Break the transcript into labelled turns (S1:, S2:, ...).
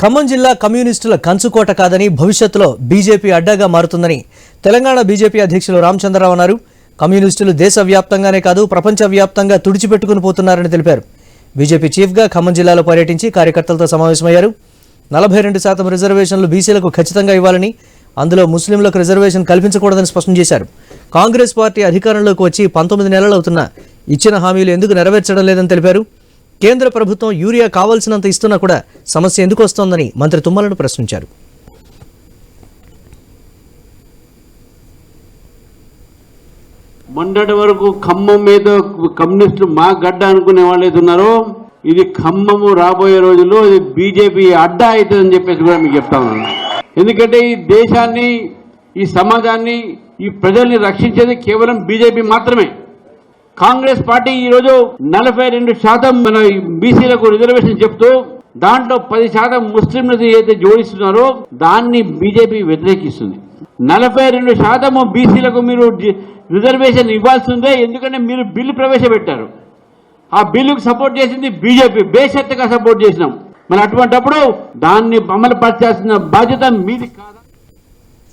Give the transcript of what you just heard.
S1: ఖమ్మం జిల్లా కమ్యూనిస్టుల కంచుకోట కాదని భవిష్యత్తులో బీజేపీ అడ్డాగా మారుతుందని తెలంగాణ బీజేపీ అధ్యక్షులు రామచంద్రరావు అన్నారు. కమ్యూనిస్టులు దేశవ్యాప్తంగానే కాదు ప్రపంచవ్యాప్తంగా తుడిచిపెట్టుకుని పోతున్నారని తెలిపారు. బీజేపీ చీఫ్గా ఖమ్మం జిల్లాలో పర్యటించి కార్యకర్తలతో సమావేశమయ్యారు. 42% రిజర్వేషన్లు బీసీలకు ఖచ్చితంగా ఇవ్వాలని, అందులో ముస్లింలకు రిజర్వేషన్ కల్పించకూడదని స్పష్టం చేశారు. కాంగ్రెస్ పార్టీ అధికారంలోకి వచ్చి 19 నెలలవుతున్నా ఇచ్చిన హామీలు ఎందుకు నెరవేర్చడం లేదని తెలిపారు. కేంద్ర ప్రభుత్వం యూరియా కావాల్సినంత ఇస్తున్నా కూడా సమస్య ఎందుకు వస్తోందని మంత్రి తుమ్మలను ప్రశ్నించారు.
S2: మొన్నటి వరకు ఖమ్మం మీద కమ్యూనిస్టులు మా గడ్డ అనుకునే వాళ్ళు ఉన్నారో, ఇది ఖమ్మము రాబోయే రోజుల్లో ఇది బీజేపీ అడ్డా అవుతుందని చెప్పేసి కూడా మీకు చెప్తా ఉన్నాను. ఎందుకంటే ఈ దేశాన్ని, ఈ సమాజాన్ని, ఈ ప్రజల్ని రక్షించేది కేవలం బీజేపీ మాత్రమే. కాంగ్రెస్ పార్టీ ఈరోజు 42% మన బీసీలకు రిజర్వేషన్ చెప్తూ దాంట్లో 10% ముస్లింలకు ఏదైతే జోడిస్తున్నారో దాన్ని బీజేపీ వ్యతిరేకిస్తుంది. 42% బీసీలకు మీరు రిజర్వేషన్ ఇవ్వాల్సిందే, ఎందుకంటే మీరు బిల్లు ప్రవేశపెట్టారు. ఆ బిల్లుకు సపోర్ట్ చేసింది బీజేపీ, బేషరతుగా సపోర్ట్ చేసినాం. మరి అటువంటిప్పుడు దాన్ని అమలు పరచాల్సిన బాధ్యత మీది కాదు.